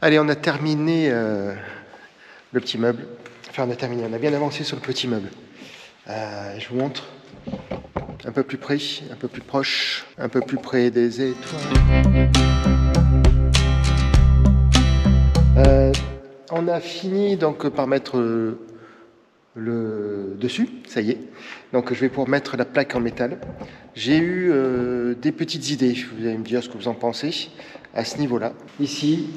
Allez, on a terminé le petit meuble. Enfin, on a bien avancé sur le petit meuble. Je vous montre un peu plus près, un peu plus proche, un peu plus près des étoiles. On a fini donc par mettre le dessus, ça y est. Donc je vais pouvoir mettre la plaque en métal. J'ai eu des petites idées, vous allez me dire ce que vous en pensez à ce niveau-là. Ici,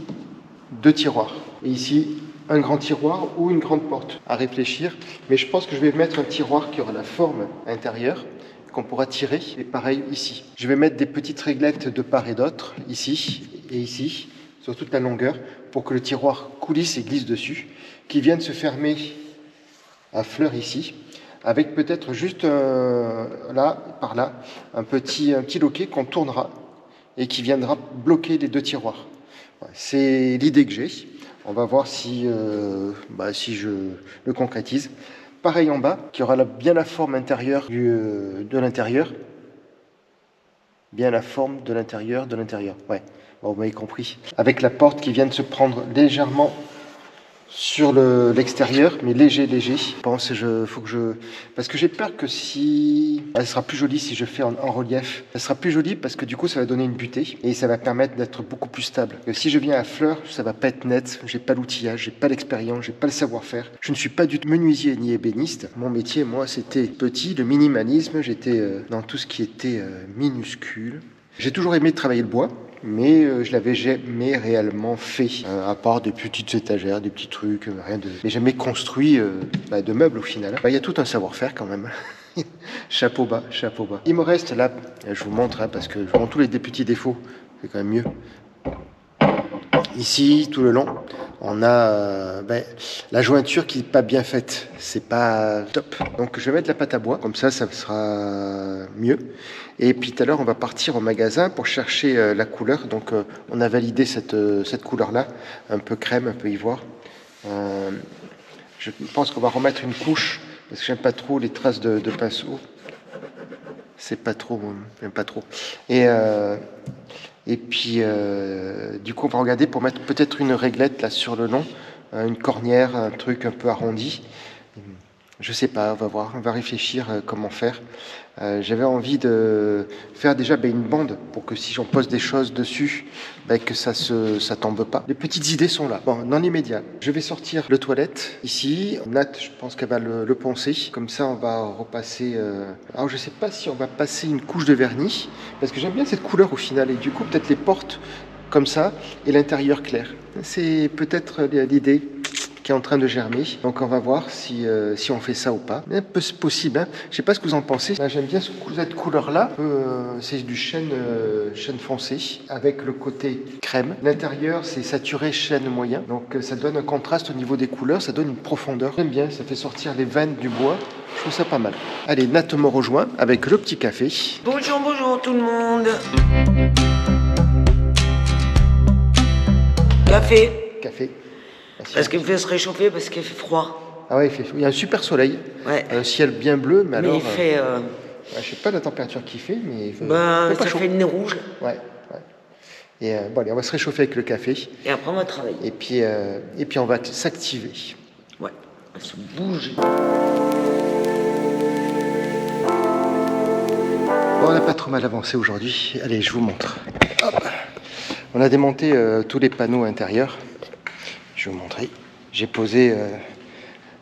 2 tiroirs. Et ici, un grand tiroir ou une grande porte. À réfléchir, mais je pense que je vais mettre un tiroir qui aura la forme intérieure, qu'on pourra tirer, et pareil ici. Je vais mettre des petites réglettes de part et d'autre, ici et ici, sur toute la longueur, pour que le tiroir coulisse et glisse dessus, qui vienne se fermer à fleur ici, avec peut-être juste là, par là, un petit loquet qu'on tournera et qui viendra bloquer les 2 tiroirs. C'est l'idée que j'ai. On va voir si je le concrétise. Pareil en bas, qui aura bien la forme intérieure de l'intérieur. Bien la forme de l'intérieur de l'intérieur. Ouais, bon, vous m'avez compris. Avec la porte qui vient de se prendre légèrement sur l'extérieur, mais léger. Je pense parce que j'ai peur que si... ça sera plus joli si je fais en relief. Ça sera plus joli parce que du coup, ça va donner une butée et ça va permettre d'être beaucoup plus stable. Et si je viens à fleur, ça va pas être net. J'ai pas l'outillage, j'ai pas l'expérience, j'ai pas le savoir-faire. Je ne suis pas du tout menuisier ni ébéniste. Mon métier, moi, c'était petit, le minimalisme. J'étais dans tout ce qui était minuscule. J'ai toujours aimé travailler le bois, mais je l'avais jamais réellement fait, à part des petites étagères, des petits trucs, rien de... Mais jamais construit de meubles au final. Il y a tout un savoir-faire quand même. Chapeau bas, chapeau bas. Il me reste là, je vous montre, parce que je vous montre tous les petits défauts, c'est quand même mieux. Ici, tout le long, on a la jointure qui n'est pas bien faite. C'est pas top. Donc je vais mettre la pâte à bois, comme ça sera mieux. Et puis tout à l'heure, on va partir au magasin pour chercher la couleur. Donc on a validé cette couleur-là, un peu crème, un peu ivoire. Je pense qu'on va remettre une couche, parce que j'aime pas trop les traces de pinceau. C'est pas trop, j'aime pas trop. Et puis, du coup, on va regarder pour mettre peut-être une réglette là sur le long, une cornière, un truc un peu arrondi. Je sais pas, on va voir, on va réfléchir comment faire. J'avais envie de faire déjà une bande pour que si j'en pose des choses dessus, que ça tombe pas. Les petites idées sont là. Bon, dans l'immédiat, je vais sortir le toilette ici. Nat, je pense qu'elle va le poncer. Comme ça, on va repasser... Alors, je sais pas si on va passer une couche de vernis, parce que j'aime bien cette couleur au final. Et du coup, peut-être les portes comme ça et l'intérieur clair. C'est peut-être l'idée qui est en train de germer. Donc on va voir si on fait ça ou pas. Un peu possible, hein. Je sais pas ce que vous en pensez. Là, j'aime bien cette couleur-là. C'est du chêne foncé avec le côté crème. L'intérieur, c'est saturé chêne moyen. Donc ça donne un contraste au niveau des couleurs. Ça donne une profondeur. J'aime bien, ça fait sortir les veines du bois. Je trouve ça pas mal. Allez, Nat me rejoint avec le petit café. Bonjour tout le monde. Café. Merci. Parce qu'il fait se réchauffer parce qu'il fait froid. Ah ouais, il y a un super soleil. Ouais. Un ciel bien bleu, mais alors... il fait... je sais pas la température qu'il fait, mais... ça fait le nez rouge. Ouais. Et allez, on va se réchauffer avec le café. Et après, on va travailler. Et puis on va s'activer. Ouais, on va se bouger. Bon, on n'a pas trop mal avancé aujourd'hui. Allez, je vous montre. Hop. On a démonté tous les panneaux intérieurs. Je vais vous montrer. J'ai posé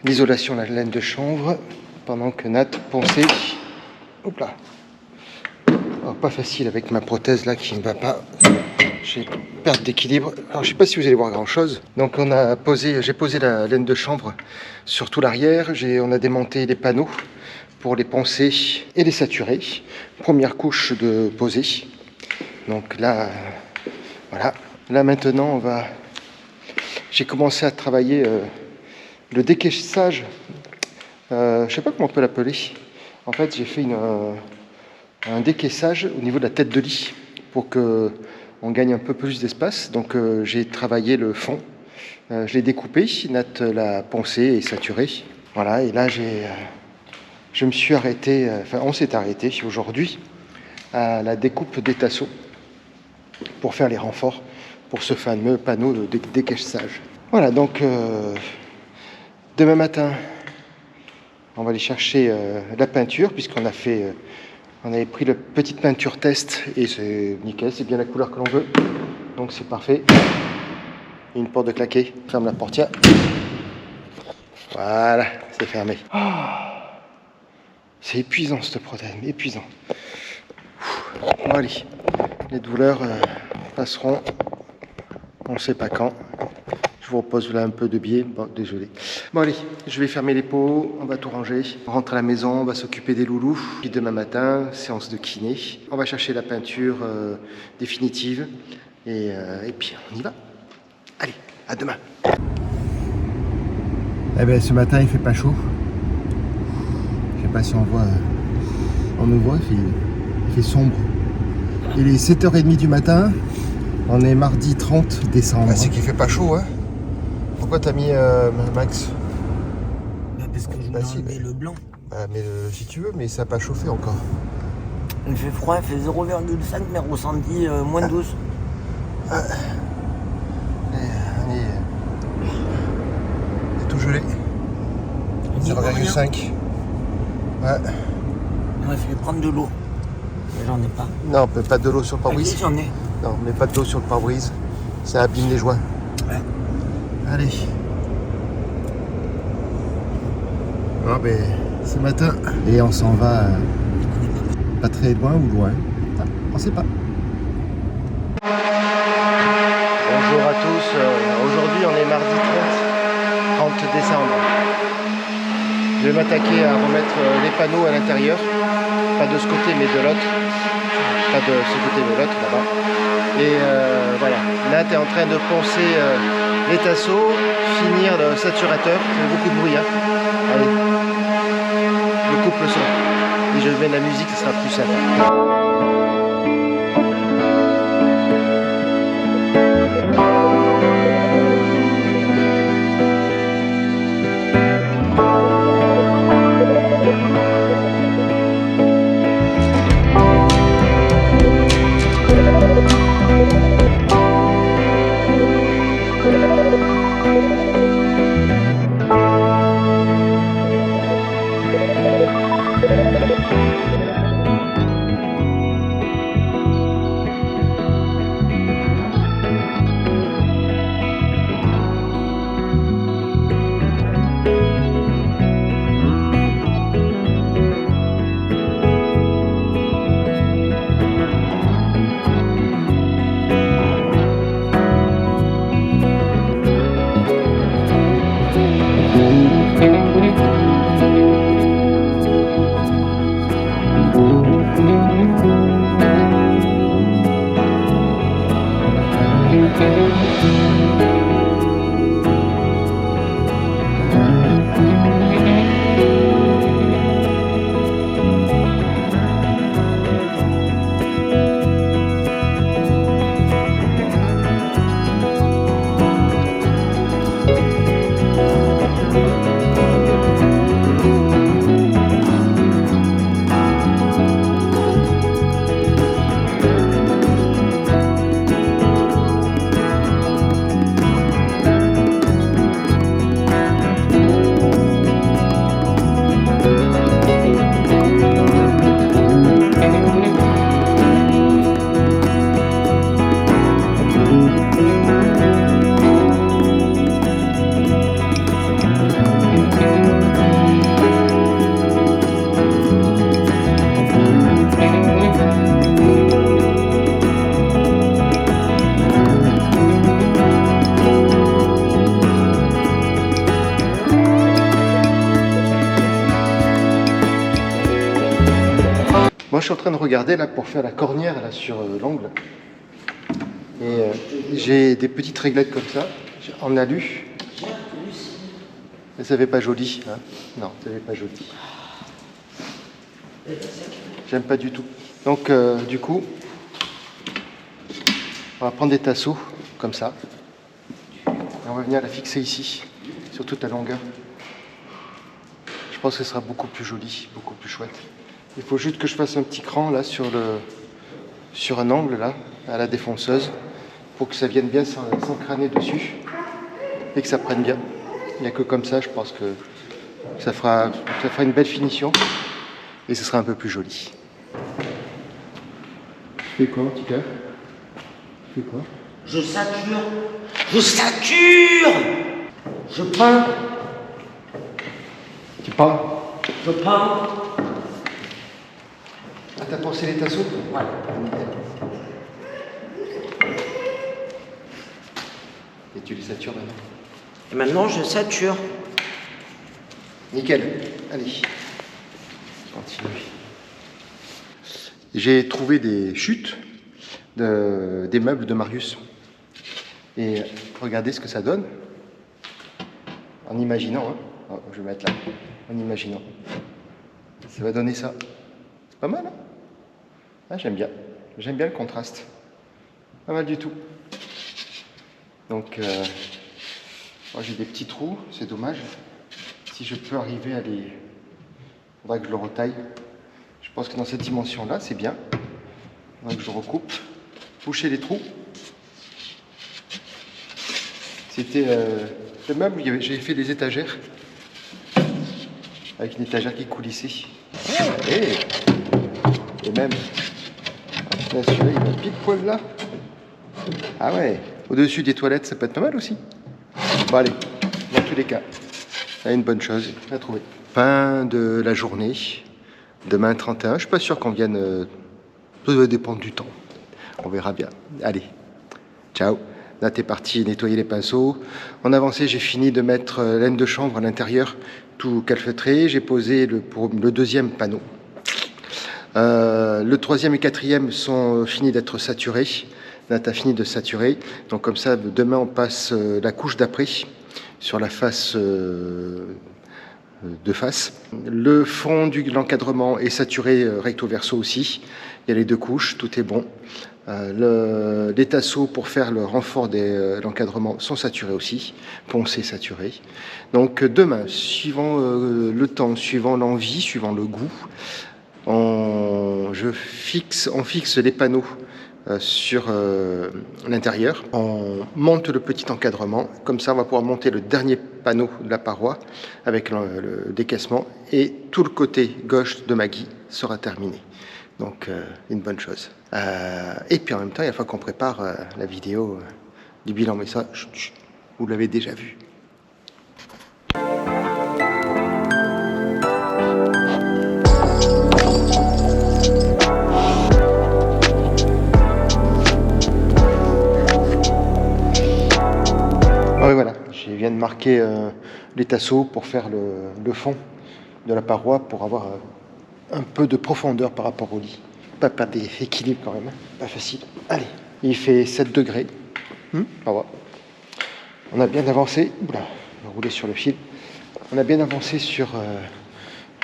l'isolation, la laine de chanvre, pendant que Nat ponçait. Hop là. Oh, pas facile avec ma prothèse là qui ne va pas. J'ai perte d'équilibre. Alors je sais pas si vous allez voir grand chose. Donc j'ai posé la laine de chanvre sur tout l'arrière. On a démonté les panneaux pour les poncer et les saturer. Première couche de posée. Donc là, voilà. Là maintenant j'ai commencé à travailler le décaissage. Je sais pas comment on peut l'appeler. En fait, j'ai fait un décaissage au niveau de la tête de lit pour que on gagne un peu plus d'espace. Donc j'ai travaillé le fond. Je l'ai découpé. Nat l'a poncé et saturé. Voilà. Et là je me suis arrêté. On s'est arrêté aujourd'hui à la découpe des tasseaux pour faire les renforts, pour ce fameux panneau de décaissage. Voilà, donc demain matin, on va aller chercher la peinture, puisqu'on a fait, on avait pris la petite peinture test, et c'est nickel, c'est bien la couleur que l'on veut. Donc c'est parfait. Une porte de claquer, ferme la portière. Voilà, c'est fermé. Oh, c'est épuisant ce problème, épuisant. Bon, allez, les douleurs passeront, on ne sait pas quand. Je vous repose là un peu de biais, bon, désolé. Bon allez, je vais fermer les pots, on va tout ranger. On rentre à la maison, on va s'occuper des loulous. Puis demain matin, séance de kiné. On va chercher la peinture définitive. Et puis on y va. Allez, à demain. Eh bien ce matin il fait pas chaud. Je sais pas si on voit. On nous voit, il fait sombre. Il est 7h30 du matin. On est mardi 30 décembre. Ah, c'est qu'il fait pas chaud, hein. Pourquoi t'as mis Max? Parce que je voulais enlever le blanc. Bah, mais si tu veux, mais ça n'a pas chauffé encore. Il fait froid, il fait 0,5 mais ressenti moins 12. Il est tout gelé. 0,5. Ouais. Il m'a fait prendre de l'eau. Mais j'en ai pas. Non, mais pas de l'eau sur le pare-brise. Oui, j'en ai. Non, mais pas de l'eau sur le pare-brise. Ça abîme les joints. Ouais. Allez. Ah ben, ce matin. Et on s'en va pas très loin ou loin. Ah, on sait pas. Bonjour à tous. Aujourd'hui, on est mardi 30 décembre. Je vais m'attaquer à remettre les panneaux à l'intérieur. Pas de ce côté, mais de l'autre. Pas de ce côté, mais de l'autre, là-bas. Et voilà. Là, tu es en train de poncer les tasseaux, finir le saturateur. Ça fait beaucoup de bruit, hein. Allez. Je coupe le son. Et je mets de la musique, ça sera plus simple. Moi, je suis en train de regarder là pour faire la cornière là sur l'angle. Et j'ai des petites réglettes comme ça, en alu. Mais ça fait pas joli, hein? Non, ça fait pas joli. J'aime pas du tout. Donc, du coup, on va prendre des tasseaux comme ça. Et on va venir la fixer ici, sur toute la longueur. Je pense que ce sera beaucoup plus joli, beaucoup plus chouette. Il faut juste que je fasse un petit cran là sur un angle là, à la défonceuse. pour que ça vienne bien s'encraner dessus et que ça prenne bien. Il n'y a que comme ça, je pense que ça fera une belle finition et ce sera un peu plus joli. Tu fais quoi, petit cœur? Tu fais quoi? Je sature. Je sature. Je peins. Tu peins? Je peins. Ah, t'as pensé les tasseaux? Ouais. Et tu les satures maintenant? Et maintenant, je sature. Nickel. Allez, continue. J'ai trouvé des chutes des meubles de Marius. Et regardez ce que ça donne. En imaginant, hein. Oh, je vais mettre là. En imaginant. Ça va donner ça. C'est pas mal, hein? Ah, j'aime bien. J'aime bien le contraste. Pas mal du tout. Donc, moi j'ai des petits trous, c'est dommage. Si je peux arriver à les... Il faudra que je le retaille. Je pense que dans cette dimension-là, c'est bien. Il faudra que je le recoupe. Boucher les trous. C'était le meuble où j'avais fait des étagères. Avec une étagère qui coulissait. Et même, bien sûr, il va pile poil là. Ah ouais, au-dessus des toilettes, ça peut être pas mal aussi. Bon allez, dans tous les cas, c'est une bonne chose à trouver. Fin de la journée, demain 31, je suis pas sûr qu'on vienne, ça va dépendre du temps. On verra bien. Allez, ciao. Là, t'es parti nettoyer les pinceaux. En avancée, j'ai fini de mettre laine de chanvre à l'intérieur, tout calfeutré. J'ai posé pour le deuxième panneau. Le troisième et quatrième sont finis d'être saturés. Là, tu as fini de saturer. Donc comme ça, demain, on passe la couche d'après sur la face de face. Le fond de l'encadrement est saturé recto verso aussi. Il y a les deux couches, tout est bon. Les tasseaux pour faire le renfort de l'encadrement sont saturés aussi, poncés, saturés. Donc demain, suivant le temps, suivant l'envie, suivant le goût, on fixe les panneaux sur l'intérieur. On monte le petit encadrement, comme ça on va pouvoir monter le dernier panneau de la paroi avec le décaissement et tout le côté gauche de Maggie sera terminé. Donc une bonne chose. Et puis en même temps, il va falloir qu'on prépare la vidéo du bilan, mais ça, vous l'avez déjà vu. Voilà, je viens de marquer les tasseaux pour faire le fond de la paroi pour avoir un peu de profondeur par rapport au lit. Pas perdre d'équilibre quand même, pas facile. Allez, il fait 7 degrés. On a bien avancé. Oula, on va rouler sur le fil. On a bien avancé sur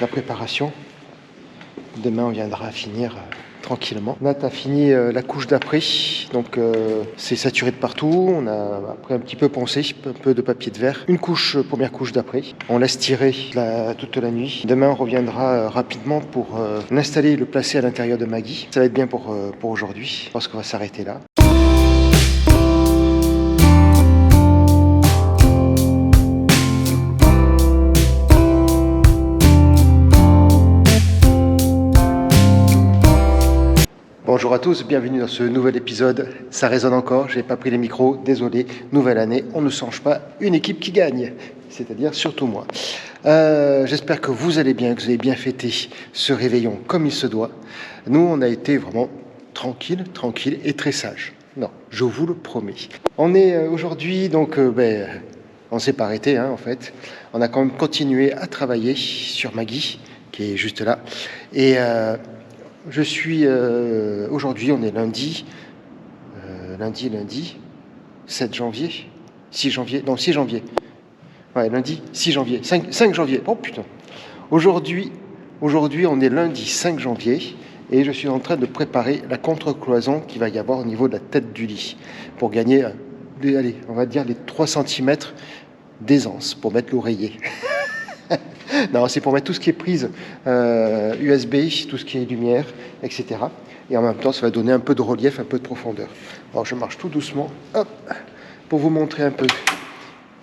la préparation. Demain, on viendra finir tranquillement. Là, tu as fini la couche d'après. Donc, c'est saturé de partout. On a après un petit peu poncé, un peu de papier de verre. Une couche, première couche d'après. On laisse tirer toute la nuit. Demain, on reviendra rapidement pour l'installer et le placer à l'intérieur de Maggie. Ça va être bien pour aujourd'hui. Je pense qu'on va s'arrêter là. Bonjour à tous, bienvenue dans ce nouvel épisode. Ça résonne encore, j'ai pas pris les micros, désolé. Nouvelle année, on ne change pas, une équipe qui gagne, c'est-à-dire surtout moi. J'espère que vous allez bien, que vous avez bien fêté ce réveillon comme il se doit. Nous, on a été vraiment tranquille et très sage. Non, je vous le promets. On est aujourd'hui, donc, on s'est pas arrêté en fait. On a quand même continué à travailler sur Maggie, qui est juste là. Et je suis aujourd'hui, on est lundi 7 janvier, 6 janvier, non 6 janvier. Ouais, lundi 6 janvier, 5 janvier. Oh putain. Aujourd'hui, on est lundi 5 janvier et je suis en train de préparer la contre-cloison qu'il va y avoir au niveau de la tête du lit pour gagner, on va dire les 3 cm d'aisance pour mettre l'oreiller. Non, c'est pour mettre tout ce qui est prise USB, tout ce qui est lumière, etc. et en même temps ça va donner un peu de relief, un peu de profondeur. Alors je marche tout doucement, hop, pour vous montrer un peu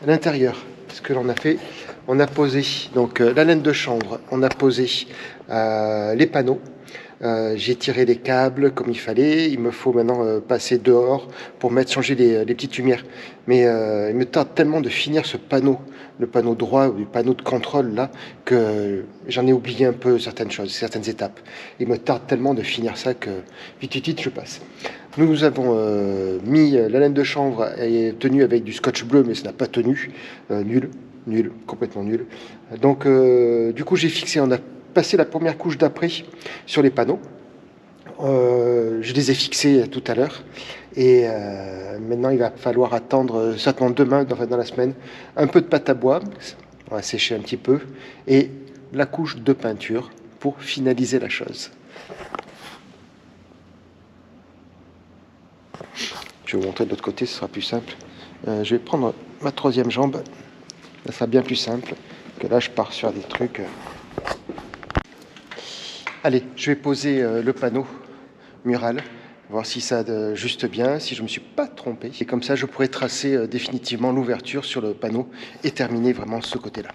à l'intérieur ce que l'on a fait. On a posé donc la laine de chanvre, on a posé les panneaux. J'ai tiré les câbles comme il fallait. Il me faut maintenant passer dehors pour changer les petites lumières. Mais il me tarde tellement de finir ce panneau, le panneau droit ou le panneau de contrôle là, que j'en ai oublié un peu certaines choses, certaines étapes. Il me tarde tellement de finir ça que vite je passe. Nous avons mis la laine de chanvre et tenu avec du scotch bleu, mais ça n'a pas tenu. Nul, complètement nul. Donc du coup j'ai fixé, on a passé la première couche d'après sur les panneaux. Je les ai fixés tout à l'heure et maintenant il va falloir attendre certainement demain, dans la semaine, un peu de pâte à bois, on va sécher un petit peu, et la couche de peinture pour finaliser la chose. Je vais vous montrer de l'autre côté, ce sera plus simple. Je vais prendre ma troisième jambe, ça sera bien plus simple que là je pars sur des trucs. Allez, je vais poser le panneau mural, voir si ça juste bien, si je ne me suis pas trompé. Et comme ça, je pourrai tracer définitivement l'ouverture sur le panneau et terminer vraiment ce côté-là.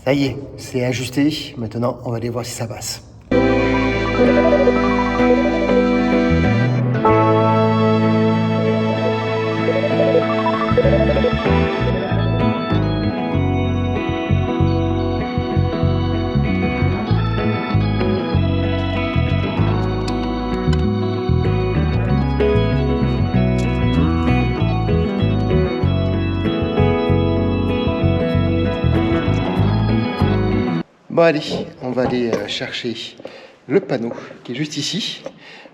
Ça y est, c'est ajusté. Maintenant, on va aller voir si ça passe. Bon allez, on va aller chercher le panneau qui est juste ici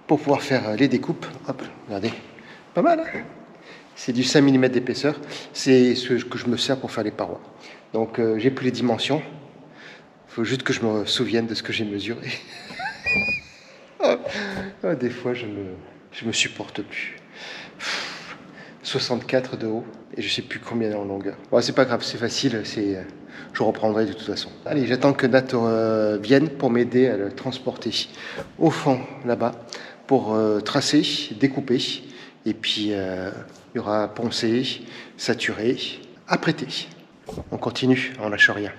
pour pouvoir faire les découpes. Hop, regardez, pas mal hein. C'est du 5 mm d'épaisseur, c'est ce que je me sers pour faire les parois. Donc j'ai plus les dimensions, il faut juste que je me souvienne de ce que j'ai mesuré. Des fois je me supporte plus. 64 de haut et je sais plus combien en longueur. Bon, c'est pas grave, c'est facile, je reprendrai de toute façon. Allez, j'attends que Nat vienne pour m'aider à le transporter au fond là-bas pour tracer, découper et puis il y aura poncer, saturer, apprêter. On continue, on lâche rien.